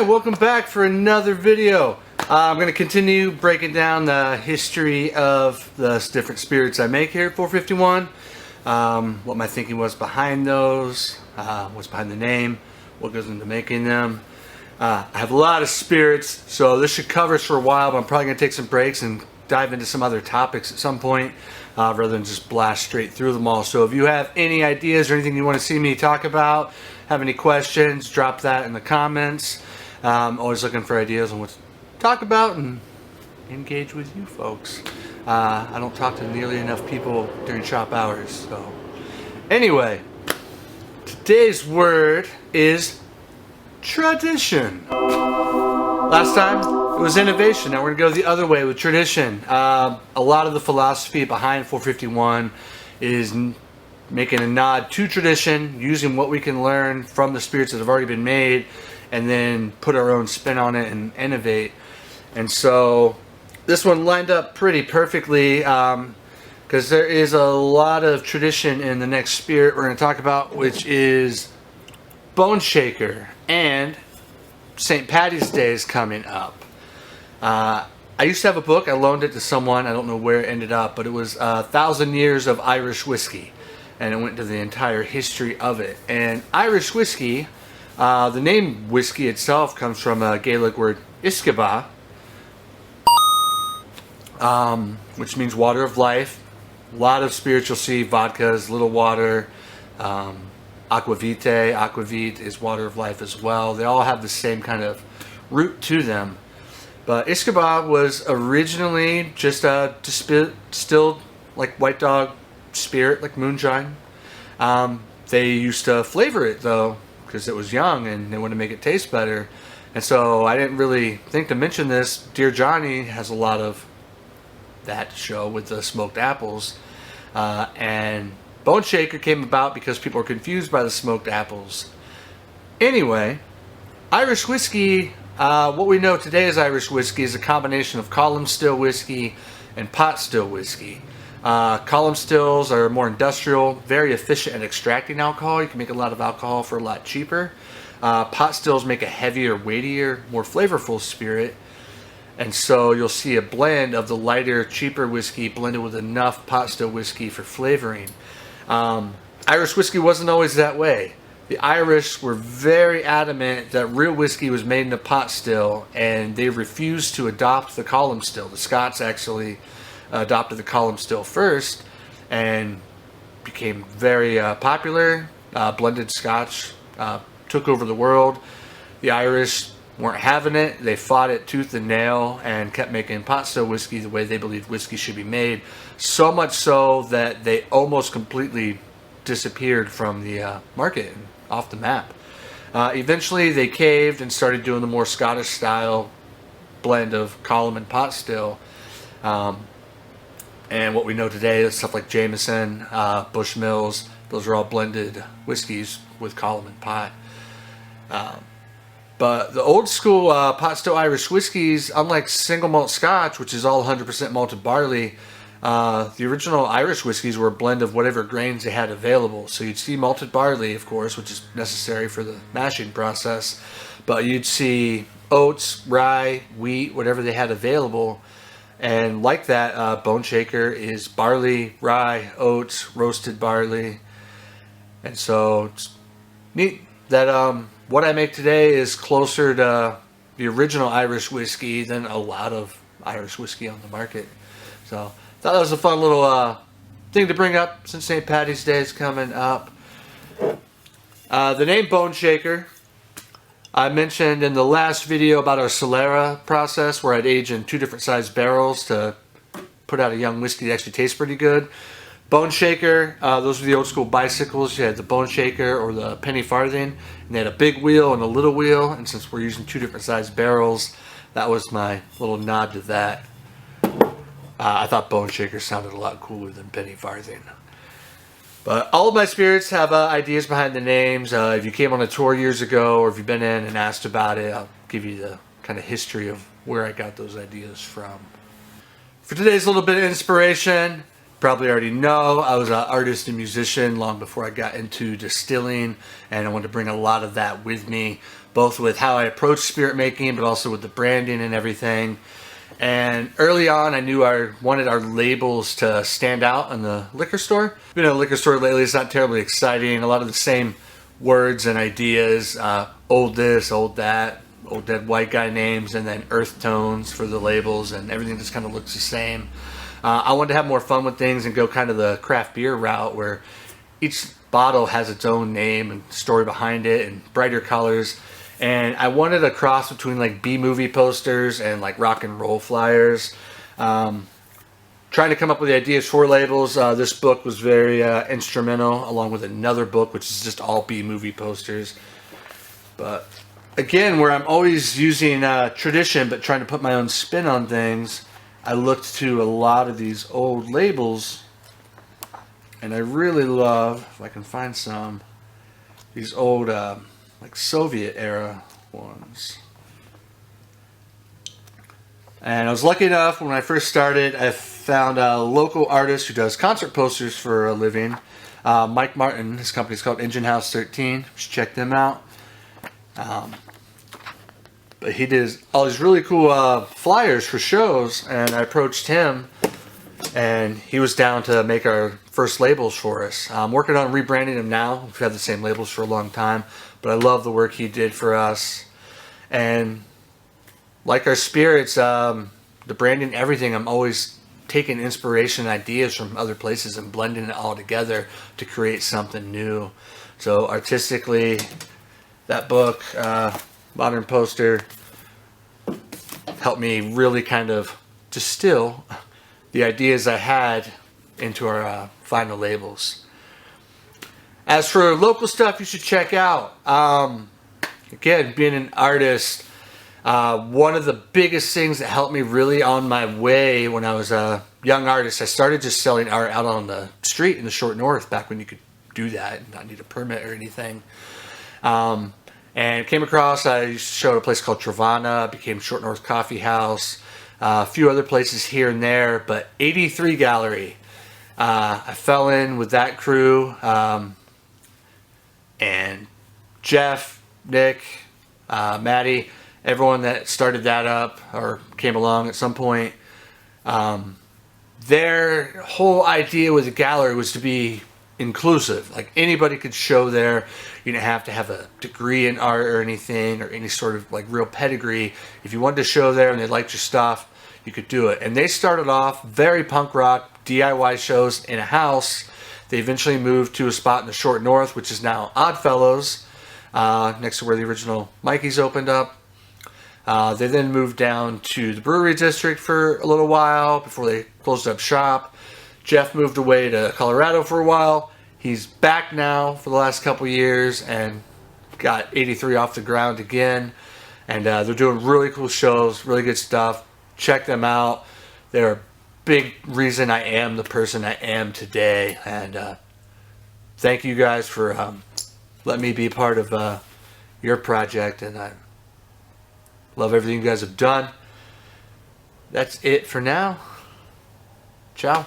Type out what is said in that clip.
Alright, welcome back for another video. I'm going to continue breaking down the history of the different spirits I make here at 451. What my thinking was behind those, what's behind the name, what goes into making them. I have a lot of spirits, so this should cover us for a while, but I'm probably going to take some breaks and dive into some other topics at some point, rather than just blast straight through them all. So if you have any ideas or anything you want to see me talk about, have any questions, drop that in the comments. Always looking for ideas on what to talk about and engage with you folks. I don't talk to nearly enough people during shop hours. So anyway, today's word is tradition. Last time it was innovation. Now we're going to go the other way with tradition. A lot of the philosophy behind 451 is making a nod to tradition, using what we can learn from the spirits that have already been made, and then put our own spin on it and innovate. And so this one lined up pretty perfectly, because there is a lot of tradition in the next spirit we're going to talk about, which is BoneShaker. And St. Patty's Day is coming up. I used to have a book. I loaned it to someone. I don't know where it ended up, but it was 1,000 Years of Irish Whiskey. And it went to the entire history of it. And Irish whiskey, the name whiskey itself comes from a Gaelic word, Iscaba, which means water of life. A lot of spirits you'll see, vodkas, little water, aquavit is water of life as well. They all have the same kind of root to them. But Iscaba was originally just a distilled, like white dog spirit, like moonshine. They used to flavor it though, because it was young and they wanted to make it taste better. And so I didn't really think to mention this. Dear Johnny has a lot of that show with the smoked apples. And BoneShaker came about because people are confused by the smoked apples. Anyway, Irish whiskey, what we know today as Irish whiskey is a combination of column still whiskey and pot still whiskey. Column stills are more industrial, very efficient at extracting alcohol. You can make a lot of alcohol for a lot cheaper. Pot stills make a heavier, weightier, more flavorful spirit. And so you'll see a blend of the lighter, cheaper whiskey blended with enough pot still whiskey for flavoring. Irish whiskey wasn't always that way. The Irish were very adamant that real whiskey was made in a pot still, and they refused to adopt the column still. The Scots actually adopted the column still first and became very popular. Blended Scotch took over the world. The Irish weren't having it. They fought it tooth and nail and kept making pot still whiskey the way they believed whiskey should be made. So much so that they almost completely disappeared from the market and off the map. Eventually they caved and started doing the more Scottish style blend of column and pot still. And what we know today is stuff like Jameson, Bushmills. Those are all blended whiskeys with column and pot. But the old school pot still Irish whiskeys, unlike single malt Scotch, which is all 100% malted barley, the original Irish whiskeys were a blend of whatever grains they had available. So you'd see malted barley, of course, which is necessary for the mashing process. But you'd see oats, rye, wheat, whatever they had available. And like that, BoneShaker is barley, rye, oats, roasted barley. And so it's neat that what I make today is closer to the original Irish whiskey than a lot of Irish whiskey on the market. So I thought that was a fun little thing to bring up since St. Patty's Day is coming up. The name BoneShaker, I mentioned in the last video about our Solera process where I'd age in 2 different sized barrels to put out a young whiskey that actually tastes pretty good. BoneShaker, those were the old school bicycles. You had the BoneShaker or the penny farthing, and they had a big wheel and a little wheel, and since we're using 2 different sized barrels, that was my little nod to that. I thought BoneShaker sounded a lot cooler than penny farthing. But all of my spirits have ideas behind the names. If you came on a tour years ago, or if you've been in and asked about it, I'll give you the kind of history of where I got those ideas from. For today's little bit of inspiration, probably already know I was an artist and musician long before I got into distilling, and I wanted to bring a lot of that with me. both with how I approach spirit making, but also with the branding and everything. And early on, I knew I wanted our labels to stand out in the liquor store. Been in a liquor store lately, it's not terribly exciting. A lot of the same words and ideas, old this, old that, old dead white guy names, and then earth tones for the labels, and everything just kind of looks the same. I wanted to have more fun with things and go kind of the craft beer route where each bottle has its own name and story behind it and brighter colors. And I wanted a cross between like B-movie posters and like rock and roll flyers. Trying to come up with the ideas for labels. This book was very instrumental, along with another book which is just all B-movie posters. But again, where I'm always using tradition but trying to put my own spin on things, I looked to a lot of these old labels, and I really love, if I can find some, these old like Soviet era ones. And I was lucky enough when I first started, I found a local artist who does concert posters for a living, Mike Martin. His company's called Engine House 13. You should check them out. But he did all these really cool flyers for shows, and I approached him, and he was down to make our first labels for us. I'm working on rebranding them now. We've had the same labels for a long time, but I love the work he did for us. And like our spirits, the branding, everything, I'm always taking inspiration and ideas from other places and blending it all together to create something new. So artistically, that book, Modern Poster, helped me really kind of distill the ideas I had into our final labels. As for local stuff you should check out, again, being an artist, one of the biggest things that helped me really on my way when I was a young artist, I started just selling art out on the street in the short north, back when you could do that and not need a permit or anything. And came across, I used to show at a place called Travana, became Short North Coffee House, a few other places here and there, but 83 Gallery. I fell in with that crew, and Jeff, Nick, Maddie, everyone that started that up or came along at some point, their whole idea with the gallery was to be inclusive. Like anybody could show there. You didn't have to have a degree in art or anything, or any sort of like real pedigree. If you wanted to show there and they liked your stuff, you could do it. And they started off very punk rock DIY shows in a house. They eventually moved to a spot in the short north, which is now Oddfellows, next to where the original Mikey's opened up. They then moved down to the Brewery District for a little while before they closed up shop. Jeff moved away to Colorado for a while. He's back now for the last couple years and got 83 off the ground again. And they're doing really cool shows, really good stuff. Check them out. They're a big reason I am the person I am today. And thank you guys for letting me be part of your project. And I love everything you guys have done. That's it for now. Ciao.